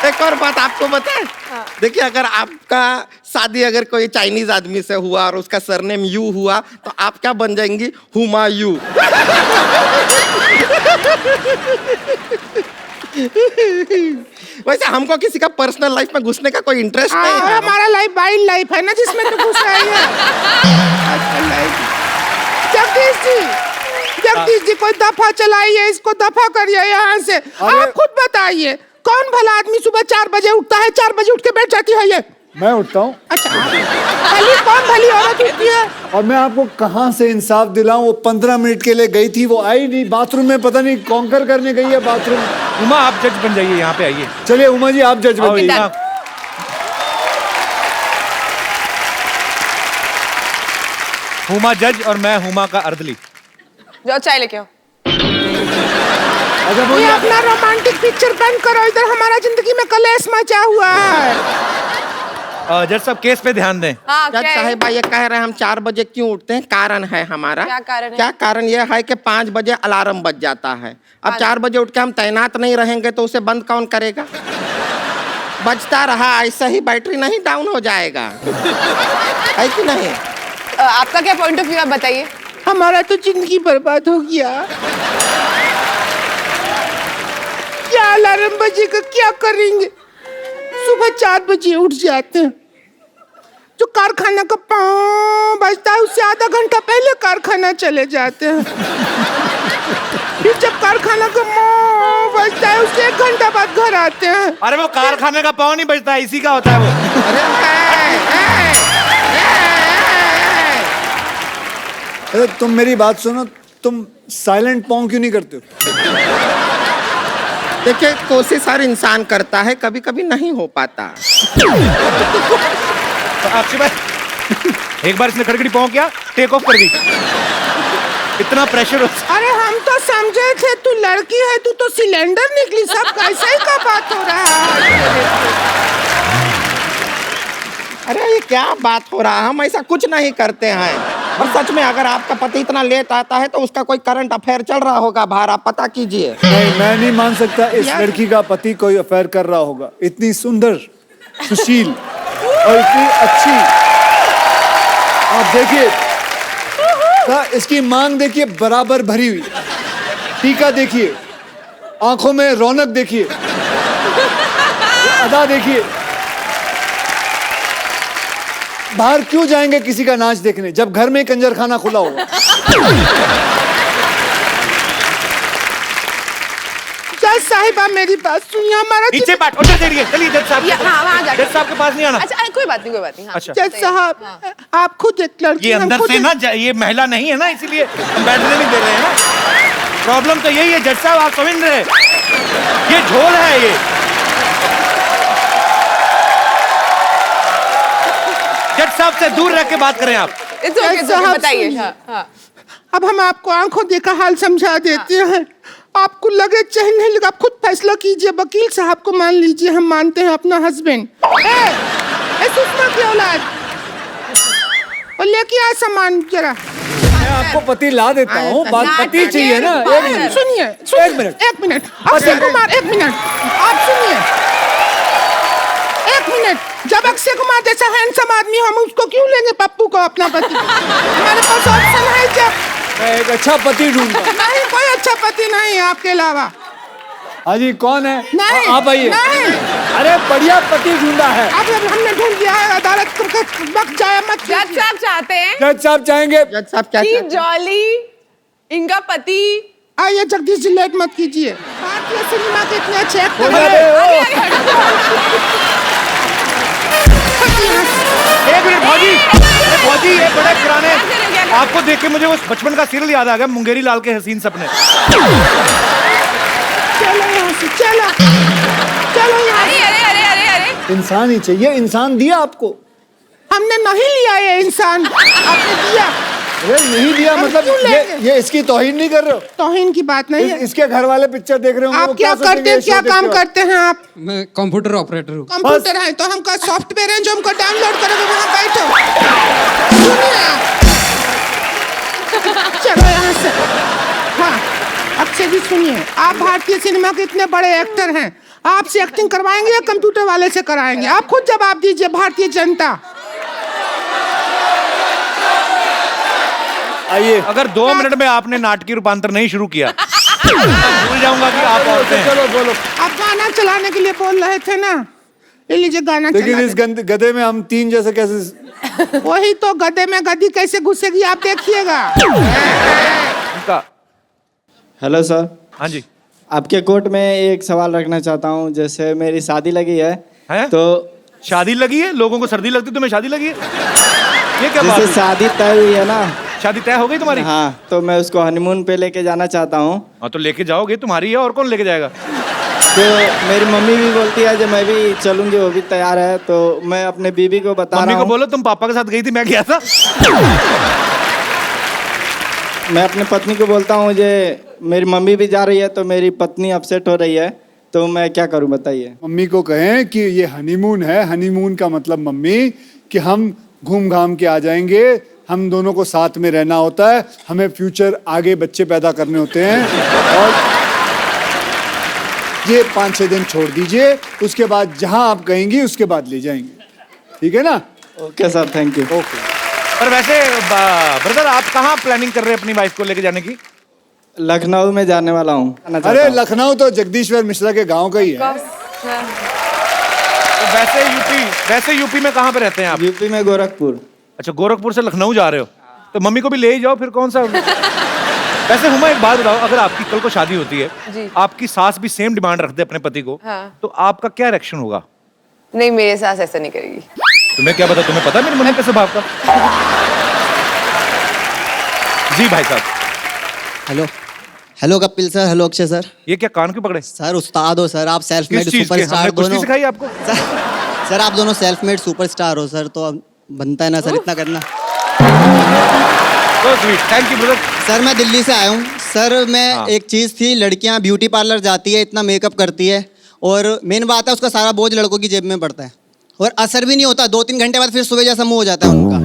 एक और बात आपको बताएं। देखिए, अगर आपका शादी अगर कोई चाइनीज आदमी से हुआ और उसका सरनेम यू हुआ तो आप क्या बन जाएंगी? हुमायूं। वैसे हमको किसी का पर्सनल लाइफ में घुसने का कोई इंटरेस्ट नहीं है। हमारा लाइफ वाइल्ड लाइफ है ना, जिसमें तो घुस रही है। जगदीश जी कोई दफा चलाइए, इसको दफा करिए यहाँ से। आप खुद बताइए, कौन भला आदमी सुबह 4 बजे उठता है, 4 बजे उठ के बैठ जाती है ये? मैं उठता हूँ। अच्छा, कौन भली औरत उठती है? और मैं आपको कहाँ से इंसाफ दिलाऊं? वो 15 मिनट के लिए गई थी, वो आई नहीं, बाथरूम में पता नहीं कॉन्कर करने गई है बाथरूम। उमा, आप जज बन जाइए, यहाँ पे आइए। चलिए उमा जी, आप जज बनाइए। हुमा जज और मैं हुमा का अर्दली। जाओ चाय लेके आओ। अच्छा, ये अपना रोमांटिक पिक्चर बंद करो, इधर हमारा जिंदगी में कलेश मचा हुआ है। जज साहब, केस पे ध्यान दें। हाँ, जज साहिबा ये कह रहे हैं हम 4 बजे क्यों उठते हैं? कारण है हमारा। क्या कारण है? क्या कारण ये है कि 5 बजे अलार्म बज जाता है। अब 4 बजे उठ के हम तैनात नहीं रहेंगे तो उसे बंद कौन करेगा? बजता रहा, ऐसा ही बैटरी नहीं डाउन हो जाएगा। है कि नहीं? आपका क्या पॉइंट ऑफ व्यू है, बताइए। हमारा तो जिंदगी बर्बाद हो गया। क्या अलार्म बजेगा, क्या करेंगे? सुबह 4 बजे उठ जाते हैं। जो कारखाना का पाँव बजता है उससे आधा घंटा पहले कारखाना चले जाते हैं। फिर जब कारखाना का पाँव बजता है उससे 1 घंटा बाद घर आते हैं। अरे वो कारखाने का पाँव नहीं बजता, इसी का होता है वो। अरे तुम मेरी बात सुनो, तुम साइलेंट पाँव क्यों नहीं करते हो? देखिए, कोशिश हर इंसान करता है, कभी कभी नहीं हो पाता। अक्षय भाई, एक बार इसने खड़खड़ी पाँव किया, टेक ऑफ कर दी। इतना प्रेशर हो। अरे हम तो समझे थे तू लड़की है, तू तो सिलेंडर निकली। सब कैसे ही का बात हो रहा है? अरे ये क्या बात हो रहा है? हम ऐसा कुछ नहीं करते हैं। और सच में अगर आपका पति इतना लेट आता है तो उसका कोई करंट अफेयर चल रहा होगा बाहर, आप पता कीजिए। नहीं, मैं नहीं मान सकता इस लड़की का पति कोई अफेयर कर रहा होगा। इतनी सुंदर, सुशील और इतनी अच्छी। आप देखिए, इसकी मांग देखिए, बराबर भरी हुई। टीका देखिए, आंखों में रौनक देखिए, अदा देखिए। बाहर क्यों जाएंगे किसी का नाच देखने जब घर में कंजर खाना खुला होगा? जज साहिबा मेरी बात सुनिए, हमारा नीचे बैठ, उधर चलिए, चलिए जज साहब। हाँ, वहाँ जाके। जज साहब के पास नहीं आना। अच्छा, कोई बात नहीं, कोई बात नहीं। हाँ, अच्छा। जज साहब, आप खुद एक लड़की, ये अंदर से ना, ये महिला नहीं है ना, इसीलिए हम बैठने नहीं दे रहे हैं ना। प्रॉब्लम तो यही है जज साहब, आप समझ रहे हैं? ये झोल है ये। जज साहब से दूर रह के बात करें आप। बताइए। हाँ। अब हम आपको आंखों देखा हाल समझा देते हैं। आपको लगे चाहे नहीं लगे, आप खुद फैसला कीजिए। वकील साहब को मान लीजिए, हम मानते हैं अपना हस्बैंड। सुषमा की औलाद, और लेके आ सामान जरा। मैं आपको पति ला देता हूँ, बात पति चाहिए ना। एक मिनट सुनिए, एक मिनट अक्षय कुमार, एक मिनट आप सुनिए। 1 मिनट, जब अक्षय कुमार जैसा हैंडसम आदमी, हम उसको क्यों लेंगे पप्पू को अपना पति? हमारे पास ऑप्शन है। जब मैं एक अच्छा पति ढूंढता हूँ। नहीं, कोई अच्छा पति नहीं है आपके अलावा। हाँ जी, कौन है? नहीं, आप आइए। नहीं। अरे बढ़िया पति ढूंढा है। अब हमने ढूंढ दिया है, अदालत को वक्त जाया मत। जज साहब चाहते हैं जज साहब चाहेंगे। जज साहब क्या कि चाहते हैं? जॉली, इनका पति। आइए जगदीश जी, लेट मत कीजिए। भारतीय सिनेमा के इतने अच्छे एक्टर बोला हैं। रे, एक मिनट भौजी, अरे भौजी, ये बड़े पुराने, आपको देख के मुझे वो बचपन का सीरियल याद आ गया, मुंगेरी लाल के हसीन सपने। चलो यहाँ से, चलो यहाँ से। अरे। इंसान ही चाहिए। इंसान दिया आपको? हमने नहीं लिया ये इंसान, आपने दिया। अरे नहीं दिया हम मतलब क्यों लेंगे? ये इसकी तौहीन नहीं कर रहे हो? तौहीन की बात नहीं है। इसके घर वाले पिक्चर देख रहे होंगे, आप वो क्या सोचेंगे करते हैं, ये क्या शो काम देखते करते हैं आप? मैं कंप्यूटर ऑपरेटर हूँ। कंप्यूटर है तो हमका सॉफ्टवेयर है जो हमको डाउनलोड करोगे, वहाँ बैठो। सुनिए आप, चलो यहाँ से। हाँ, अक्षय जी सुनिए, आप भारतीय सिनेमा के इतने बड़े एक्टर हैं, आपसे एक्टिंग करवाएंगे या कंप्यूटर वाले से कराएंगे? आप खुद जवाब दीजिए। भारतीय जनता। आइए अगर 2 मिनट में आपने नाटकीय रूपांतर नहीं शुरू किया भूल जाऊंगा कि आप औरतें हैं। चलो बोलो। आप गाना चलाने के लिए बोल रहे थे ना, ये लीजिए गाना लेकिन चला इस गधे में हम 3 जैसे कैसे? वही तो, गधे में गधी कैसे घुसेगी आप देखिएगा। उनका हेलो सर, हाँ जी आपके कोर्ट में एक सवाल रखना चाहता हूँ। जैसे मेरी शादी लगी है, हैं? तो शादी लगी है? लोगों को सर्दी लगती, तुम्हें शादी लगी है? ये क्या बात जैसे हुई? शादी तय हुई है ना, शादी तय हो गई तुम्हारी? हाँ, तो मैं उसको हनीमून पे लेके जाना चाहता हूँ। हाँ तो लेके जाओगे, तुम्हारी है और कौन लेके जाएगा? तो मेरी मम्मी भी बोलती है जो मैं भी चलूंगी, वो भी तैयार है। तो मैं अपने बीवी को बता मम्मी रहा को हूँ, बोलो तुम पापा के साथ गई थी, मैं गया था। मैं अपनी पत्नी को बोलता हूँ जे मेरी मम्मी भी जा रही है, तो मेरी पत्नी अपसेट हो रही है, तो मैं क्या करूँ बताइए। मम्मी को कहें कि ये हनीमून है। हनीमून का मतलब मम्मी कि हम घूम घाम के आ जाएंगे, हम दोनों को साथ में रहना होता है, हमें फ्यूचर आगे बच्चे पैदा करने होते हैं। और ये 5-6 दिन छोड़ दीजिए, उसके बाद जहां आप कहेंगी उसके बाद ले जाएंगे, ठीक है ना? Okay sir, thank you. Okay. पर वैसे ब्रदर आप कहाँ प्लानिंग कर रहे हैं अपनी वाइफ को लेके जाने की? लखनऊ में जाने वाला हूँ। अरे लखनऊ तो जगदीश्वर मिश्रा के गांव का ही है। तो वैसे यूपी में कहाँ पे रहते हैं आप? यूपी में गोरखपुर। अच्छा, गोरखपुर से लखनऊ जा रहे हो, तो मम्मी को भी ले ही जाओ फिर, कौन सा। वैसे हुमा एक बात बताओ, अगर आपकी कल को शादी होती है, जी। आपकी सास भी सेम डिमांड रखते अपने पति को, हाँ। तो आपका क्या रिएक्शन होगा? नहीं, मेरे सास ऐसा नहीं करेगी। तुम्हें क्या पता, तुम्हें पता है मेरी मम्मी का स्वभाव का? जी भाई साहब। Hello hello Kapil sir, hello Akshay sir. ये क्या कान क्यों पकड़े? सर उस्ताद हो सर, आप सेल्फ मेड किस चीज के? सुपरस्टार हमने कुश्ती दोनों। सिखाई आपको? सर आप दोनों सेल्फ मेड सुपरस्टार हो सर, तो अब बनता है ना सर इतना करना। So sweet. Thank you, brother. Sir मैं दिल्ली से आया हूँ सर। मैं हाँ। एक चीज़ थी, लड़कियाँ ब्यूटी पार्लर जाती है, इतना मेकअप करती है, और मेन बात है उसका सारा बोझ लड़कों की जेब में पड़ता है, और असर भी नहीं होता। 2-3 घंटे बाद फिर सुबह जैसा मुंह हो जाता है उनका।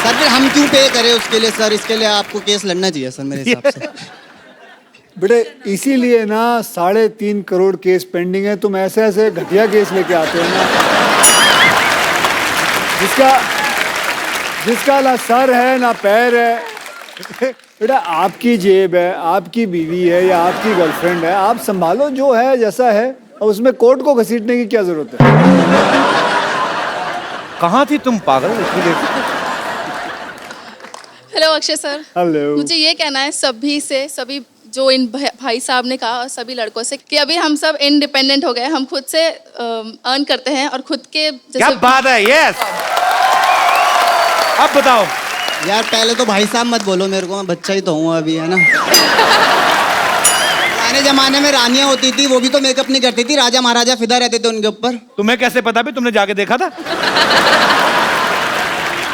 सर फिर हम क्यों पे करें उसके लिए सर? इसके लिए आपको केस लड़ना चाहिए सर मेरे हिसाब से। बेटे इसीलिए ना 3.5 करोड़ केस पेंडिंग है। तुम ऐसे ऐसे घटिया केस लेके आते हो ना, जिसका ना सर है ना पैर है। बेटा आपकी जेब है, आपकी बीवी है या आपकी गर्लफ्रेंड है, आप संभालो जो है जैसा है, और उसमें कोर्ट को घसीटने की क्या जरूरत है? कहाँ थी तुम पागल? Hello Akshay sir. हेलो। मुझे ये कहना है सभी जो इन भाई साहब ने कहा, और सभी लड़कों से, कि अभी हम सब इंडिपेंडेंट हो गए, हम खुद से अर्न करते हैं और खुद के क्या बात है, यस। अब बताओ यार पहले तो भाई साहब मत बोलो मेरे को, मैं बच्चा ही तो हूँ अभी, है ना। पुराने जमाने में रानियां होती थी, वो भी तो मेकअप नहीं करती थी, राजा महाराजा फिदा रहते थे उनके ऊपर। तुम्हें कैसे पता भी? तुमने जाके देखा था?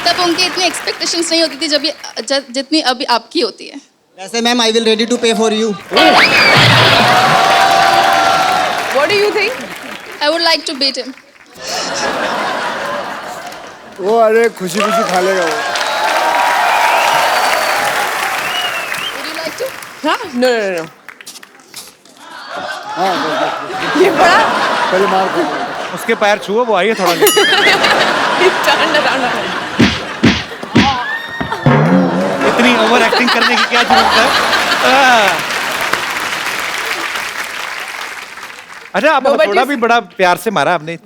तब उनकी इतनी एक्सपेक्टेशंस नहीं होती थी जितनी अभी आपकी होती है। वैसे ma'am I will ready to pay for you. What do you think? I would like to beat him. वो अरे खुशी खुशी खा लेगा वो। Would you like to? हाँ? No. हाँ बस, ये बड़ा पहले मार खा। उसके पैर छुओ, वो आई है थोड़ा। Turn around. इतनी ओवर एक्टिंग करने की क्या जरूरत है? अच्छा, आप थोड़ा भी बड़ा प्यार से मारा आपने।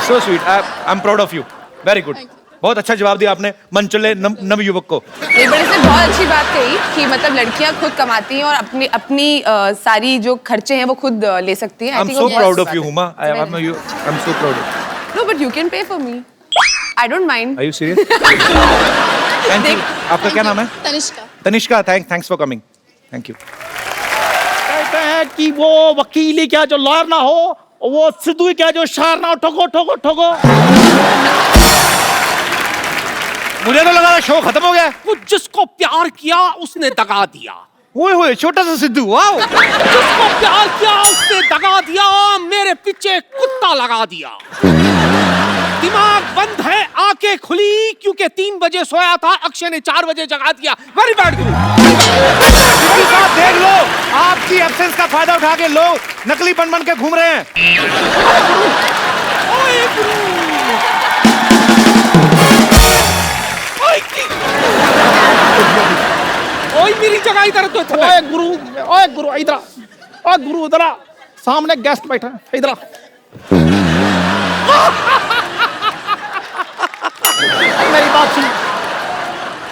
So sweet, I am proud of you, very good. बहुत अच्छा जवाब दिया आपने मनचले नव युवक को। ये बड़े से बहुत अच्छी बात कही कि मतलब लड़कियां खुद कमाती हैं और अपनी सारी जो खर्चे हैं वो खुद ले सकती हैं। I am so proud of you Huma, I am so proud. No but you can pay for me, I don't mind. Are you serious? Thank you. आपका क्या नाम है? Tanishka. Tanishka, thanks for coming, thank you. कहते हैं कि वो वकीली क्या जो लॉयर ना हो, वो सिद्धू क्या जो शायर ना हो, ठोको ठोको ठोको। मुझे तो लगा शो खत्म हो गया। वो जिसको प्यार किया उसने दगा दिया। ओए छोटा सा सिद्धू, वाओ। जिसको प्यार किया उसने दगा दिया, मेरे पीछे कुत्ता लगा दिया। दिमाग बंद है, आंखें खुली क्योंकि 3 बजे सोया था, अक्षय ने 4 बजे जगा दिया। वेरी बैड गुरु। देख लो, आप इसी एब्सेंस का फायदा उठा के लोग नकली बन के घूम रहे हैं। ओए गुरु ओए मेरी जगह इधर तो ओए गुरु इधर आ। ओए गुरु इधर आ। सामने गेस्ट बैठा है, इधर आ। मेरी बात सुन,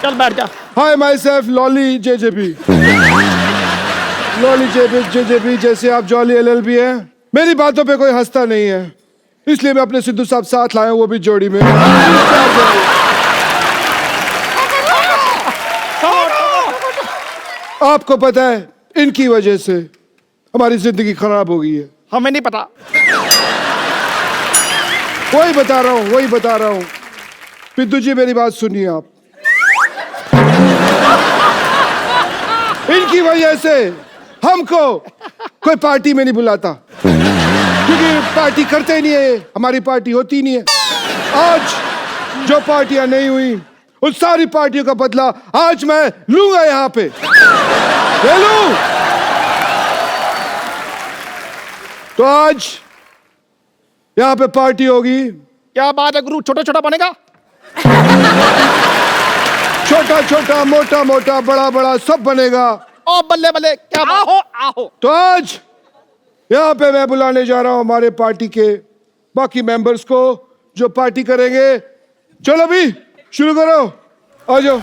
चल बैठ जा। Hi myself Lolly JJB. Lolly JJB जैसे आप जॉली एलएलबी है। मेरी बातों पे कोई हंसता नहीं है, इसलिए मैं अपने सिद्धू साहब साथ लाया हूं, वो भी जोड़ी में। आपको पता है इनकी वजह से हमारी जिंदगी खराब हो गई है। हमें नहीं पता। वही बता रहा हूँ। पिद्दू जी मेरी बात सुनिए आप। इनकी वजह से हमको कोई पार्टी में नहीं बुलाता, क्योंकि पार्टी करते ही नहीं है, हमारी पार्टी होती ही नहीं है। आज जो पार्टियां नहीं हुई उन सारी पार्टियों का बदला आज मैं लूंगा यहाँ पे। ले लूं। तो आज यहाँ पे पार्टी होगी। क्या बात है गुरु, छोटा छोटा बनेगा? छोटा छोटा, मोटा मोटा, बड़ा बड़ा सब बनेगा। ओ बल्ले बल्ले, क्या बात? आओ आओ। तो आज यहाँ पे मैं बुलाने जा रहा हूँ हमारे पार्टी के बाकी मेंबर्स को जो पार्टी करेंगे। चलो भी शुरू करो, आ जाओ।